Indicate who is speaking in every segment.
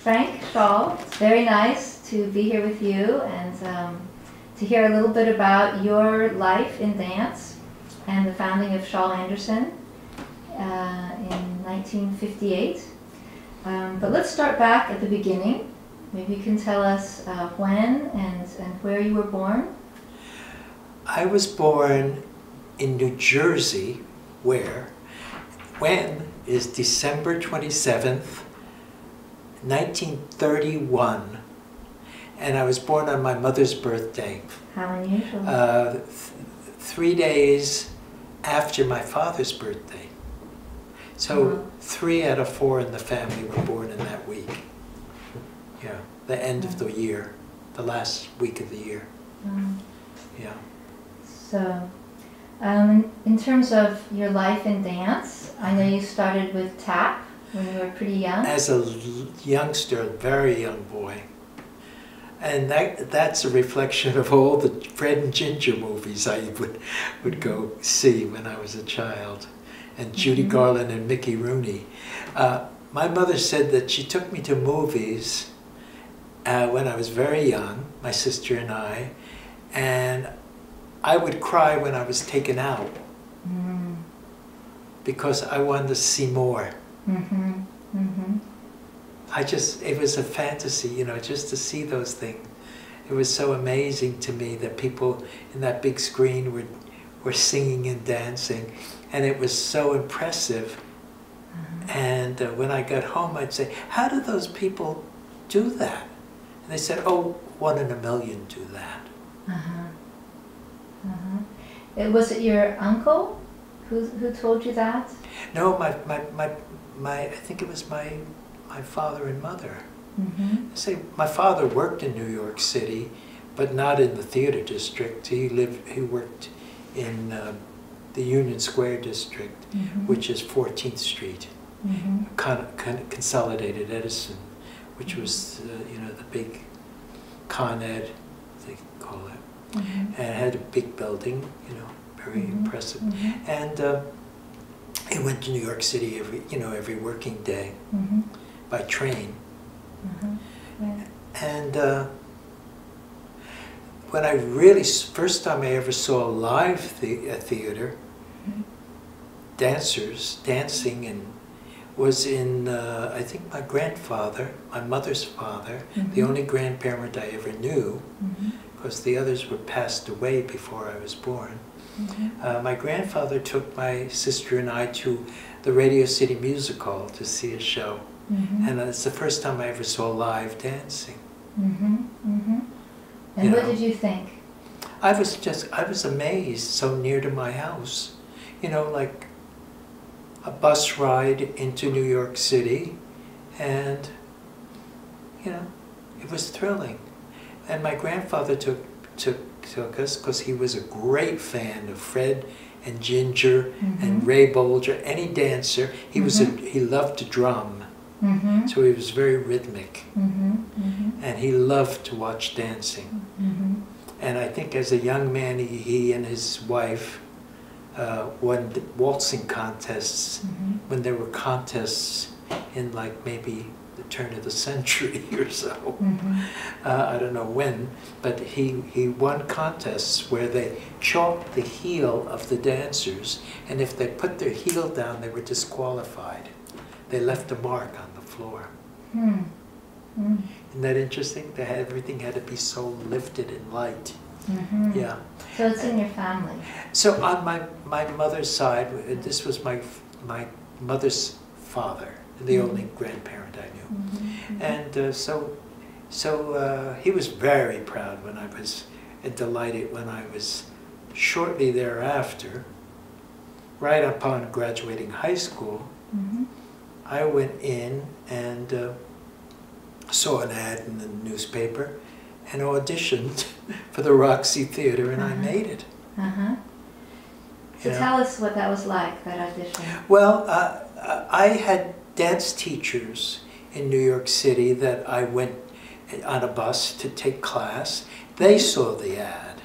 Speaker 1: Frank, Shawl, it's very nice to be here with you and to hear a little bit about your life in dance and the founding of Shawl Anderson in 1958. But let's start back at the beginning. Maybe you can tell us when and where you were born.
Speaker 2: I was born in New Jersey, when is December 27th, 1931, and I was born on my mother's birthday.
Speaker 1: How unusual.
Speaker 2: 3 days after my father's birthday. So 3 out of 4 in the family were born in that week. Yeah, the end of the year, the last week of the year. Yeah.
Speaker 1: So, in terms of your life in dance, I know you started with tap when you were pretty young.
Speaker 2: As a youngster, a very young boy. And that's a reflection of all the Fred and Ginger movies I would go see when I was a child. And Judy Garland and Mickey Rooney. My mother said that she took me to movies when I was very young, my sister and I, and I would cry when I was taken out because I wanted to see more. It was a fantasy, you know, just to see those things. It was so amazing to me that people in that big screen were singing and dancing, and it was so impressive. And when I got home, I'd say, how do those people do that? And they said, oh, 1 in a million do that.
Speaker 1: Was it your uncle who told you that?
Speaker 2: No, I think it was my father and mother. Say, my father worked in New York City, but not in the theater district. He worked in the Union Square district, which is 14th Street, Consolidated Edison, which was the big Con Ed, they call it. And it had a big building, very impressive. And he went to New York City every working day by train. And when I really, first time I ever saw a live theater, dancers dancing, and was in, I think my grandfather, my mother's father, the only grandparent I ever knew, because the others were passed away before I was born. My grandfather took my sister and I to the Radio City Music Hall to see a show. And it's the first time I ever saw live dancing.
Speaker 1: And what did you think?
Speaker 2: I was amazed, so near to my house. Like a bus ride into New York City, and, it was thrilling. And my grandfather took us because he was a great fan of Fred and Ginger and Ray Bolger, any dancer. He loved to drum, so he was very rhythmic, and he loved to watch dancing. And I think as a young man, he and his wife won waltzing contests when there were contests in like maybe the turn of the century or so. I don't know when, but he won contests where they chalked the heel of the dancers, and if they put their heel down, they were disqualified. They left a mark on the floor. Isn't that interesting? Everything had to be so lifted and light. Yeah.
Speaker 1: So it's in your family.
Speaker 2: So on my mother's side, this was my mother's father, the only grandparent I knew. And so he was very proud when I was, and delighted when I was shortly thereafter, right upon graduating high school, I went in and saw an ad in the newspaper and auditioned for the Roxy Theater, and I made it.
Speaker 1: So tell us what that was like, that audition.
Speaker 2: Well, I had dance teachers in New York City that I went on a bus to take class. They saw the ad.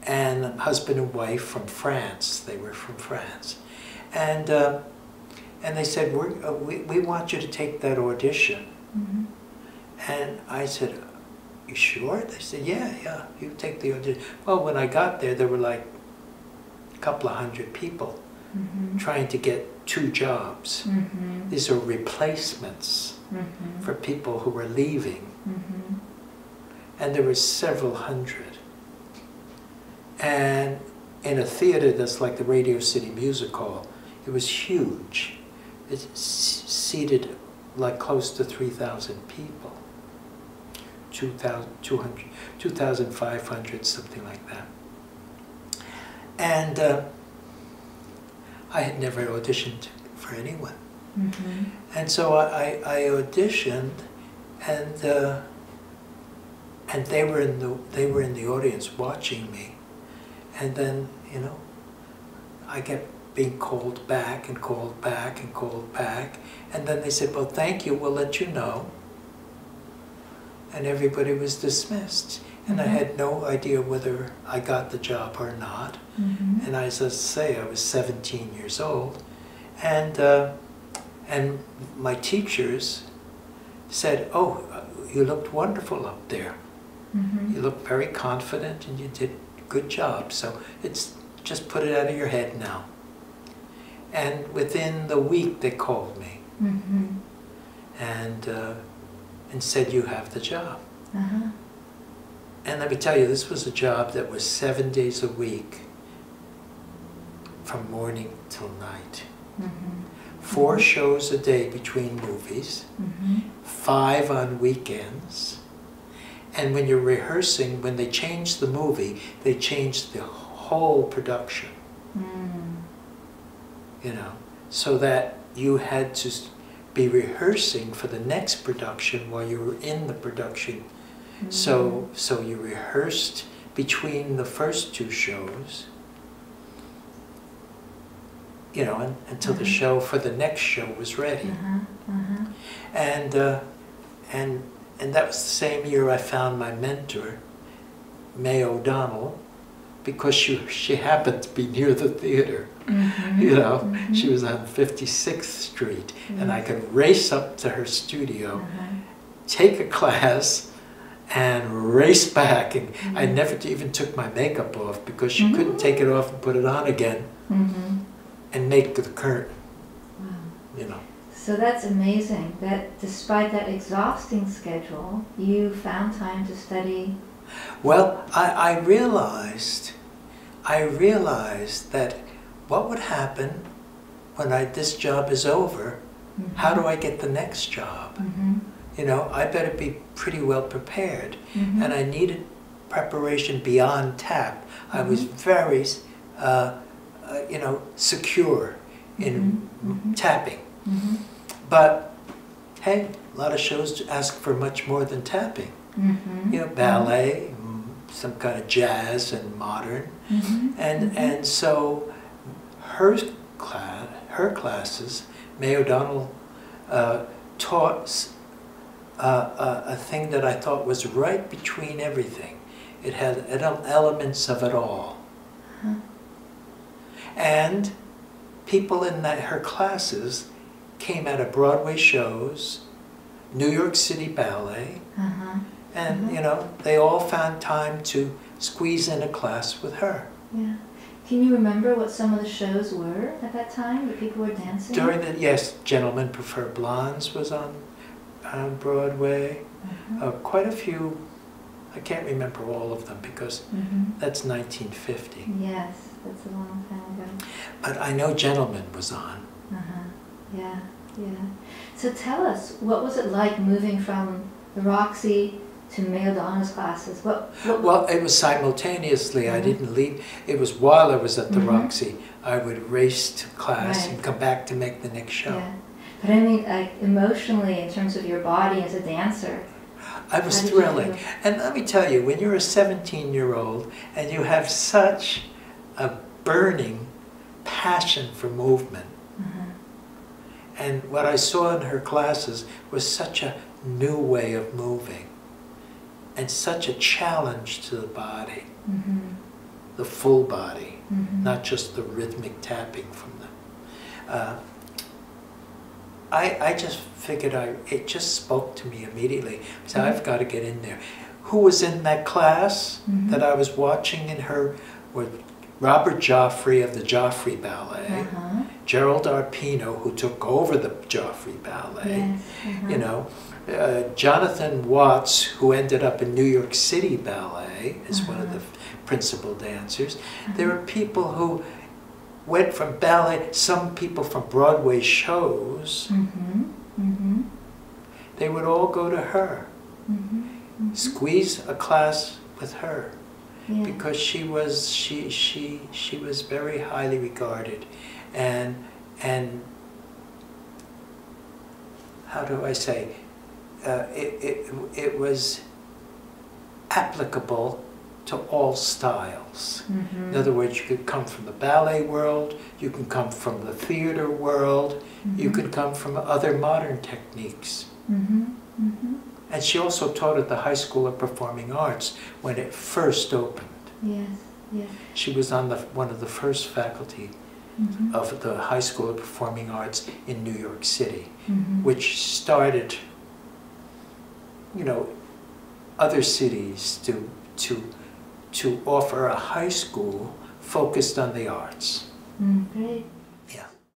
Speaker 2: And husband and wife from France. They were from France. And they said, we want you to take that audition. And I said, you sure? They said, yeah, you take the audition. Well, when I got there, there were like a couple of hundred people trying to get 2 jobs. These are replacements for people who were leaving. And there were several hundred. And in a theater that's like the Radio City Music Hall, it was huge. It seated like close to 3,000 people. 2,200, 2,500, something like that. And I had never auditioned for anyone. And so I auditioned, and they were in the audience watching me. And then, you know, I kept being called back and called back and called back. And then they said, well, thank you, we'll let you know. And everybody was dismissed. And I had no idea whether I got the job or not. And as I say, I was 17 years old. And my teachers said, oh, you looked wonderful up there. You looked very confident and you did a good job. So it's just put it out of your head now. And within the week they called me and said, you have the job. And let me tell you, this was a job that was 7 days a week from morning till night. 4 shows a day between movies, 5 on weekends. And when you're rehearsing, when they changed the movie, they changed the whole production. You know, so that you had to be rehearsing for the next production while you were in the production. So you rehearsed between the first 2 shows, you know, until the show for the next show was ready. And that was the same year I found my mentor, May O'Donnell, because she happened to be near the theater. You know, she was on 56th Street, and I could race up to her studio, take a class, and race back. And I never even took my makeup off because she couldn't take it off and put it on again and make the curtain. You know.
Speaker 1: So that's amazing that despite that exhausting schedule, you found time to study.
Speaker 2: Well, I realized that what would happen when this job is over? How do I get the next job? You know, I better be pretty well prepared. And I needed preparation beyond tap. I was very, you know, secure in tapping. But, hey, a lot of shows ask for much more than tapping. You know, ballet, some kind of jazz and modern. And so her classes, May O'Donnell taught a thing that I thought was right between everything. It had elements of it all. And people in her classes came out of Broadway shows, New York City Ballet, and you know, they all found time to squeeze in a class with her.
Speaker 1: Yeah. Can you remember what some of the shows were at that time that people were dancing?
Speaker 2: Yes, Gentlemen Prefer Blondes was on Broadway. Quite a few. I can't remember all of them because that's 1950.
Speaker 1: Yes, that's a long time ago.
Speaker 2: But I know Gentlemen was on.
Speaker 1: Yeah. So tell us, what was it like moving from the Roxy to May O'Donnell's classes?
Speaker 2: Well, it was simultaneously. I didn't leave. It was while I was at the Roxy. I would race to class and come back to make the next show.
Speaker 1: Yeah. But I mean, like, emotionally, in terms of your body as a dancer.
Speaker 2: I was thrilling. And let me tell you, when you're a 17-year-old and you have such a burning passion for movement, and what I saw in her classes was such a new way of moving and such a challenge to the body, the full body, not just the rhythmic tapping from them. I just figured it just spoke to me immediately. So I've got to get in there. Who was in that class that I was watching in her were Robert Joffrey of the Joffrey Ballet, Gerald Arpino, who took over the Joffrey Ballet, you know, Jonathan Watts, who ended up in New York City Ballet as one of the principal dancers. There are people who went from ballet, some people from Broadway shows, they would all go to her, squeeze a class with her, because she was very highly regarded, and how do I say, it was applicable to all styles. In other words, you could come from the ballet world, you can come from the theater world, you could come from other modern techniques. And she also taught at the High School of Performing Arts when it first opened. She was on one of the first faculty of the High School of Performing Arts in New York City, which started, you know, other cities to offer a high school focused on the arts.
Speaker 1: Great.